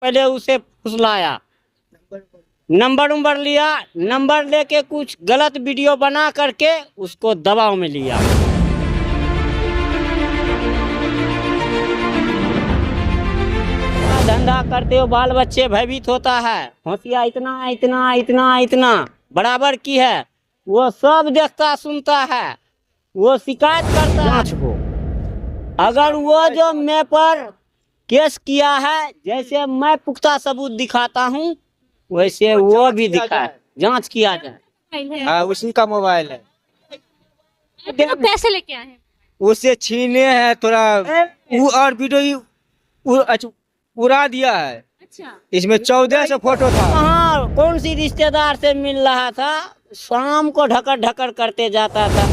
पहले उसे फुसलाया, नंबर लिया, नंबर लेके कुछ गलत वीडियो बना करके उसको दबाव में लिया। धंधा करते हो बाल बच्चे भयभीत होता है, होशिया इतना इतना इतना इतना बराबर की है, वो सब देखता सुनता है, वो शिकायत करता जांच हो। अगर वो जो मैं पर केस किया है, जैसे मैं पुख्ता सबूत दिखाता हूँ वैसे वो भी दिखाए, जांच किया जाए। हाँ, उसी का मोबाइल है। तो कैसे लेके आए हैं? उससे छीने हैं थोड़ा और वीडियो उड़ा दिया है। अच्छा, इसमें 1400 फोटो था। हाँ, कौन सी रिश्तेदार से मिल रहा था, शाम को ढकर ढकर करते जाता था।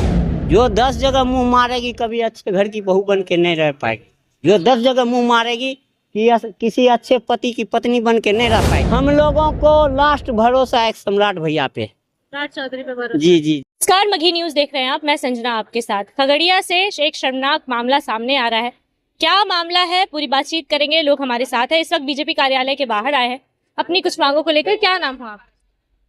जो 10 जगह मुंह मारेगी कभी अच्छे घर की बहू बन के नहीं रह पाएगी। जो 10 जगह मुंह मारेगी कि किसी अच्छे पति की पत्नी बन के नहीं रह पाएगी। हम लोगों को लास्ट भरोसा एक सम्राट भैया पे, राज चौधरी पे भरोसा। जी जी। नमस्कार, मघी न्यूज देख रहे हैं आप, मैं संजना आपके साथ। खगड़िया से एक शर्मनाक मामला सामने आ रहा है। क्या मामला है, पूरी बातचीत करेंगे। लोग हमारे साथ है, इस वक्त बीजेपी कार्यालय के बाहर आए हैं अपनी कुछ मांगों को लेकर। क्या नाम हो आप?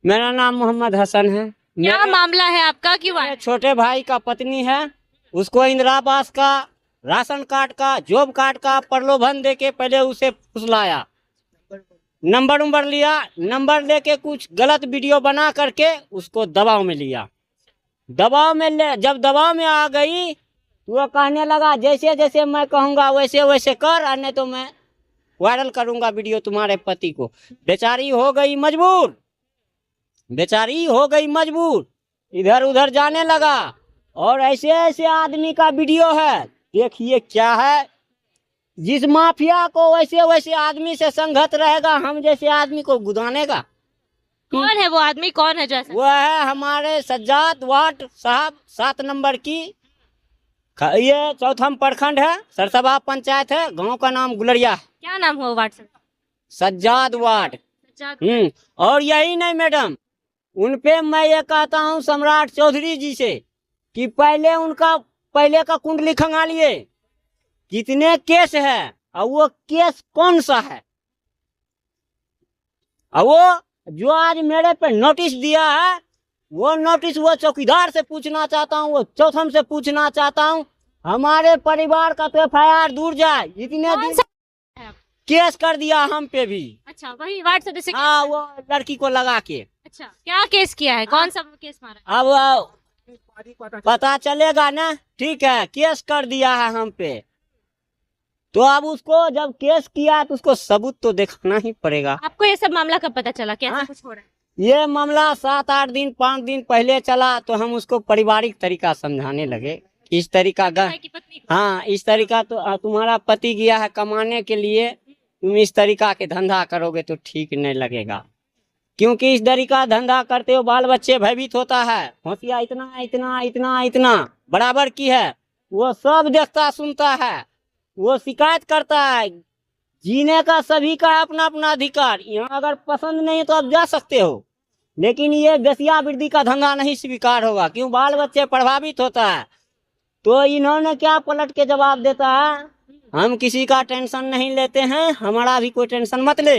मेरा नाम मोहम्मद हसन है। क्या मामला है आपका? क्यों आए? मेरे छोटे भाई का पत्नी है, उसको इंदिरा आवास का, राशन कार्ड का, जॉब कार्ड का प्रलोभन देके पहले उसे फुसलाया, नंबर लिया, नंबर लेके कुछ गलत वीडियो बना करके उसको दबाव में लिया। जब दबाव में आ गई तो वो कहने लगा जैसे जैसे मैं कहूँगा वैसे वैसे कर, और नहीं तो मैं वायरल करूँगा वीडियो तुम्हारे पति को। बेचारी हो गई मजबूर, इधर उधर जाने लगा। और ऐसे ऐसे आदमी का वीडियो है, देखिए क्या है। जिस माफिया को वैसे वैसे आदमी से संगत रहेगा, हम जैसे आदमी को गुदानेगा। कौन है वो आदमी? कौन है जो ऐसा? वो है हमारे सज्जाद वाट साहब, 7 नंबर की, ये चौथम प्रखंड है, सरसबा पंचायत है, गांव का नाम गुलरिया है। क्या नाम हुआ व्हाट्सएप? सज्जाद वाट। और यही नहीं मैडम, उनपे मैं ये कहता हूँ सम्राट चौधरी जी से कि पहले का कुंडली खंगालिए, कितने केस है और वो केस कौन सा है। और वो जो आज मेरे पे नोटिस दिया है, वो नोटिस वो चौकीदार से पूछना चाहता हूँ, वो चौथम से पूछना चाहता हूँ। हमारे परिवार का तो FIR दूर जाए, इतने दिन केस कर दिया हम पे भी। अच्छा, वही व्हाट्सएप से? हाँ, वो लड़की को लगा के। अच्छा, क्या केस किया है? कौन सा केस मारा? अब पता चलेगा ना। ठीक है, केस कर दिया है हम पे, तो अब उसको जब केस किया तो उसको सबूत तो दिखाना ही पड़ेगा। आपको ये सब मामला कब पता चला? क्या कुछ हो रहा है? ये मामला 7-8 दिन 5 दिन पहले चला, तो हम उसको पारिवारिक तरीका समझाने लगे। इस तरीका हाँ, इस तरीका तो तुम्हारा पति गया है कमाने के लिए, तुम इस तरीका के धंधा करोगे तो ठीक नहीं लगेगा, क्योंकि इस तरीका धंधा करते हो बाल बच्चे भयभीत होता है। होशिया इतना इतना इतना इतना बराबर की है, वो सब देखता सुनता है, वो शिकायत करता है। जीने का सभी का है अपना अपना अधिकार, यहाँ अगर पसंद नहीं है तो आप जा सकते हो, लेकिन ये वेश्यावृत्ति का धंधा नहीं स्वीकार होगा, क्यों बाल बच्चे प्रभावित होता है। तो इन्होंने क्या पलट के जवाब देता है, हम किसी का टेंशन नहीं लेते हैं, हमारा भी कोई टेंशन मत ले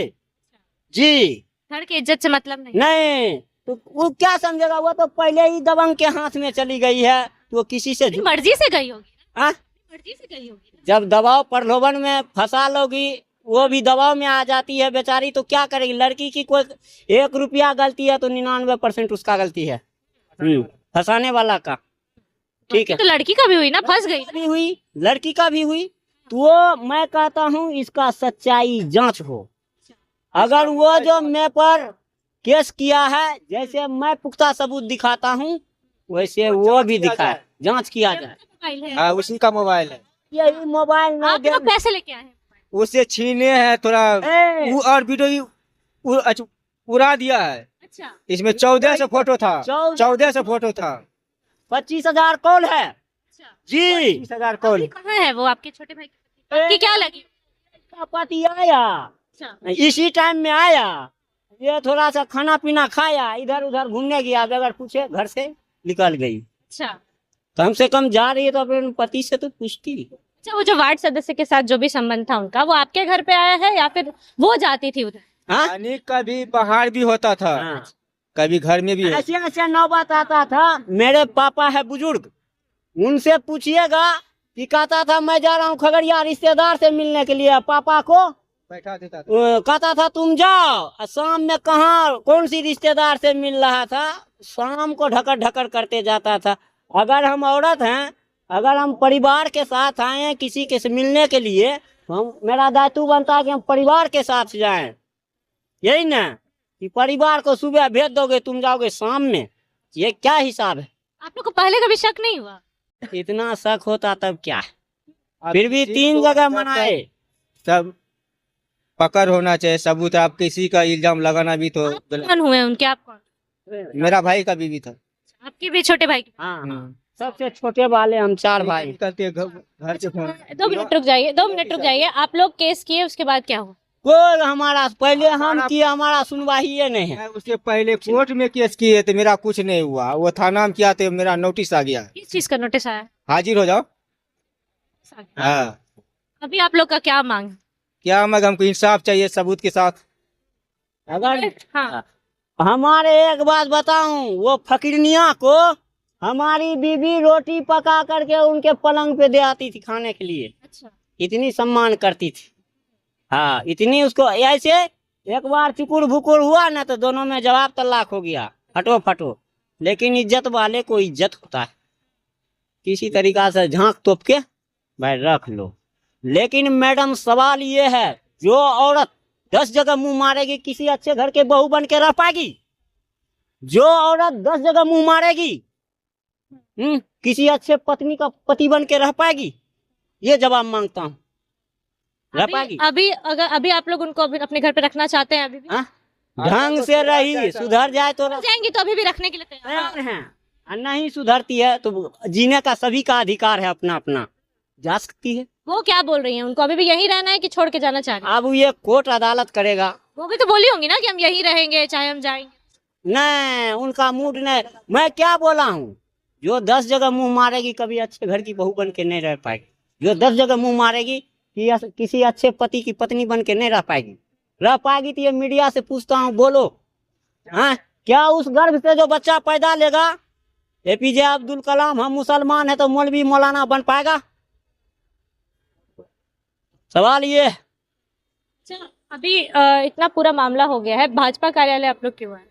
जी, घर की इज्जत से मतलब नहीं। तो वो क्या समझेगा, वो तो पहले ही दबंग के हाथ में चली गई है, तो किसी से मर्जी से गई होगी। मर्जी से गई होगी। जब दबाव प्रलोभन में फंसा लोगी, वो भी दबाव में आ जाती है बेचारी, तो क्या करेगी। लड़की की कोई 1 रुपया गलती है तो 99% उसका गलती है, फंसाने वाला का। ठीक है, तो लड़की का भी हुई ना, फंस गई भी हुई, लड़की का भी हुई। तो मैं कहता हूँ इसका सच्चाई जांच हो। अगर वो जो मैं पर केस किया है, जैसे मैं पुख्ता सबूत दिखाता हूँ वैसे वो भी दिखाए, जांच किया जाए। हाँ, उसी का मोबाइल है। यही मोबाइल ना आप लोग कैसे लेके आए हैं? उससे छीने हैं थोड़ा और वीडियो उड़ा दिया है। अच्छा, इसमें 1400 फोटो था। 1400 फोटो था। 25,000 कॉल है जी। 25,000 कॉल। कहाँ है वो आपके छोटे भाई की? क्या लगी? पति आया, इसी टाइम में आया, ये थोड़ा सा खाना पीना खाया, इधर उधर घूमने गया, बगैर पूछे घर से निकल गई। अच्छा, कम से कम जा रही है तो अपने पति से तो पूछती। अच्छा, वो जो वार्ड सदस्य के साथ जो भी संबंध था उनका, वो आपके घर पे आया है या फिर वो जाती थी उधर? हाँ? यानी कभी बाहर भी होता था, हाँ। कभी घर में भी होता। ऐसे ऐसे नौबत आता था। मेरे पापा है बुजुर्ग, उनसे पूछिएगा कि कहता था मैं जा रहा हूँ खगड़िया रिश्तेदार से मिलने के लिए, पापा को बैठा देता था। कहता था तुम जाओ, और शाम में कहाँ कौन सी रिश्तेदार से मिल रहा था, शाम को ढकर ढकर करते जाता था। अगर हम औरत हैं, अगर हम परिवार के साथ आए हैं किसी के से मिलने के लिए, हम मेरा दायित्व बनता है कि हम परिवार के साथ जाएं, यही ना कि परिवार को सुबह भेज दोगे, तुम जाओगे शाम में, ये क्या हिसाब है? आप लोग को पहले कभी शक नहीं हुआ? इतना शक होता तब क्या, अब फिर भी किसी 3 को जगह जब मनाए। सब पकड़ होना चाहिए, सबूत। आप किसी का इल्जाम लगाना भी तो आप कौन हुए उनके, आप कौन? मेरा भाई का बीवी था। आपके भी छोटे भाई की? हाँ हाँ, सबसे छोटे वाले हम 4 भाई। करते घर से फोन। 2 मिनट रुक जाइए, 2 मिनट रुक जाइए। आप लोग केस किए, उसके बाद क्या हुआ? कोई हमारा पहले हम किए, हमारा सुनवाई ये नहीं है। मैं उससे पहले कोर्ट में केस किए तो मेरा कुछ नहीं हुआ, वो थाना में किया तो मेरा नोटिस आ गया, किस चीज का नोटिस आया? हाजिर हो जाओ। हाँ, अभी आप लोग का क्या मांग है? क्या मगर हमको इंसाफ चाहिए सबूत के साथ। अगर हाँ, हमारे एक बात बताऊं, वो फकीरनिया को हमारी बीबी रोटी पका करके उनके पलंग पे दे आती थी खाने के लिए, अच्छा। इतनी सम्मान करती थी। हाँ, इतनी उसको ऐसे एक बार चुकुर भुकुर हुआ ना तो दोनों में जवाब तलाक हो गया, फटो फटो। लेकिन इज्जत वाले को इज्जत होता है, किसी तरीका से झांक तोप के भाई रख लो। लेकिन मैडम सवाल ये है, जो औरत 10 जगह मुंह मारेगी, किसी अच्छे घर के बहू बन के रह पाएगी? जो औरत 10 जगह मुंह मारेगी, किसी अच्छे पत्नी का पति बन के रह पाएगी? ये जवाब मांगता हूँ, रह पाएगी? अभी आप लोग उनको अभी अपने घर पे रखना चाहते हैं? अभी भी हाँ? ढंग से रही, सुधर जाए तो जाएंगी तो अभी भी रखने के लिए तैयार तैयार हैं। और नहीं सुधरती है तो जीने का सभी का अधिकार है, अपना अपना जा सकती है। वो क्या बोल रही हैं, उनको अभी भी यहीं रहना है कि छोड़ के जाना चाह रही हैं? अब ये कोर्ट अदालत करेगा। वो भी तो बोली होंगी ना कि हम यहीं रहेंगे चाहे हम जाएंगे। नहीं, उनका मूड नहीं। मैं क्या बोला हूँ, जो 10 जगह मुंह मारेगी कभी अच्छे घर की बहू बन के नहीं रह पाएगी। जो 10 जगह मुंह मारेगी कि किसी अच्छे पति की पत्नी बन के नहीं रह पाएगी। तो ये मीडिया से पूछता हूँ, बोलो, हाँ, क्या उस गर्भ से जो बच्चा पैदा लेगा, APJ अब्दुल कलाम, हम मुसलमान है तो मौलवी मौलाना बन पाएगा? सवाल ये। अभी इतना पूरा मामला हो गया है, भाजपा कार्यालय आप लोग क्यों आए?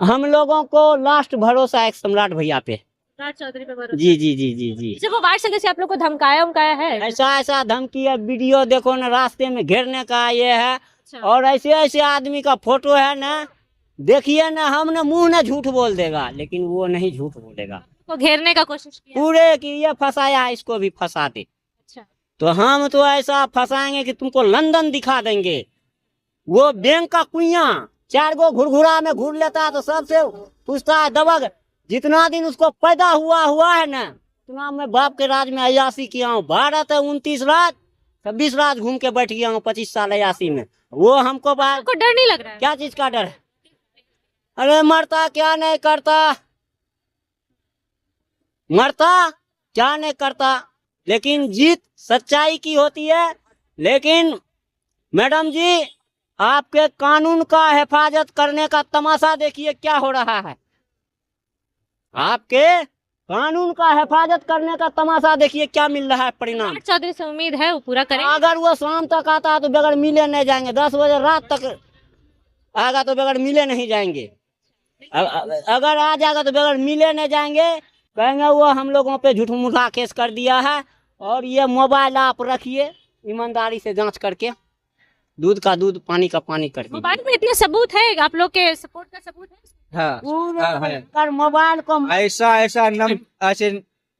हम लोगों को लास्ट भरोसा एक सम्राट भैया पे। राज चौधरी पे भरोसा? जी जी जी जी जी। जब वो वार्ड सदस्य आप लोग को धमकाया उमकाया है? ऐसा ऐसा धमकी है, वीडियो देखो ना, रास्ते में घेरने का ये है। अच्छा। और ऐसे ऐसे आदमी का फोटो है ना, देखिए ना, हमने मुंह ना झूठ बोल देगा, लेकिन वो नहीं झूठ बोलेगा। को घेरने का कोशिश किया? पूरे कि ये फंसाया, इसको भी फंसा दे। अच्छा। तो हम तो ऐसा फंसाएंगे कि तुमको लंदन दिखा देंगे। वो बैंक का कुइया 4 गो घुरघुरा में घूर लेता है तो सबसे पूछता है दबग, जितना दिन उसको पैदा हुआ है ना, उतना मैं बाप के राज में अयासी किया हूँ। 12 से 29 रात 26 रात घूम के बैठ गया हूँ 25 साल अयासी में। वो हमको आपको डर नहीं लग रहा है? क्या चीज का डर है? अरे मरता क्या नहीं करता, मरता क्या नहीं करता, लेकिन जीत सच्चाई की होती है। लेकिन मैडम जी, आपके कानून का हिफाजत करने का तमाशा देखिए क्या हो रहा है। आपके कानून का हिफाजत करने का तमाशा देखिए क्या मिल रहा है परिणाम। राज चौधरी से उम्मीद है वो पूरा करेंगे? अगर वो शाम तक आता है तो बगैर मिले नहीं जाएंगे। 10 बजे रात तक आएगा तो बगैर मिले नहीं जाएंगे। अगर आ जाएगा तो बगैर मिले नहीं जाएंगे। कहेंगे वो हम लोगों पे झूठ मूठा केस कर दिया है। और ये मोबाइल आप रखिए, ईमानदारी से जांच करके दूध का दूध पानी का पानी कर दीजिए। मोबाइल में इतने सबूत है, आप लोग के सपोर्ट का सबूत है? हाँ, कर मोबाइल को ऐसा ऐसे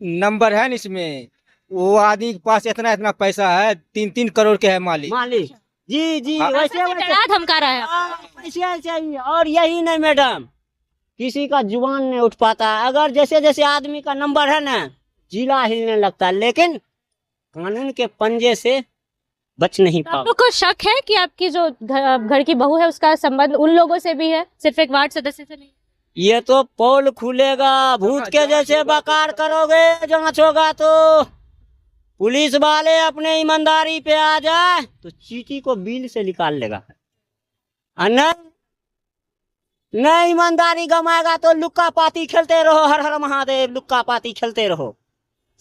नंबर है न इसमें, वो आदमी के पास इतना इतना पैसा है, 3-3 करोड़ के है मालिक। जी जी, वैसे डरा धमका रहा है? वैसे ऐसे ही। और यही नहीं मैडम, किसी का जुबान नहीं उठ पाता। अगर जैसे जैसे आदमी का नंबर है ना, जिला हिलने लगता है, लेकिन कानून के पंजे से बच नहीं तो पाओ। आप लोग को शक है कि आपकी जो घर की बहू है उसका संबंध उन लोगों से भी है, सिर्फ एक वार्ड सदस्य से नहीं? ये तो पोल खुलेगा, भूत के जैसे बकार करोगे, जांच होगा तो पुलिस वाले अपने ईमानदारी पे आ जाए तो चीटी को बिल से निकाल लेगा, और नहीं ईमानदारी गमाएगा तो लुक्का पाती खेलते रहो, हर हर महादेव लुक्का पाती खेलते रहो।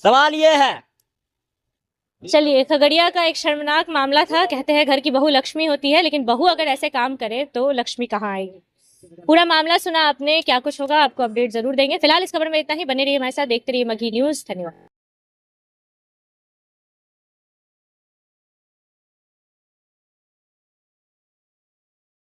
सवाल ये है। चलिए, खगड़िया का एक शर्मनाक मामला था। कहते हैं घर की बहू लक्ष्मी होती है, लेकिन बहू अगर ऐसे काम करे तो लक्ष्मी कहाँ आएगी। पूरा मामला सुना आपने, क्या कुछ होगा आपको अपडेट जरूर देंगे। फिलहाल इस खबर में इतना ही। बने रहिए हमारे साथ, देखते रहिए मगही न्यूज। धन्यवाद।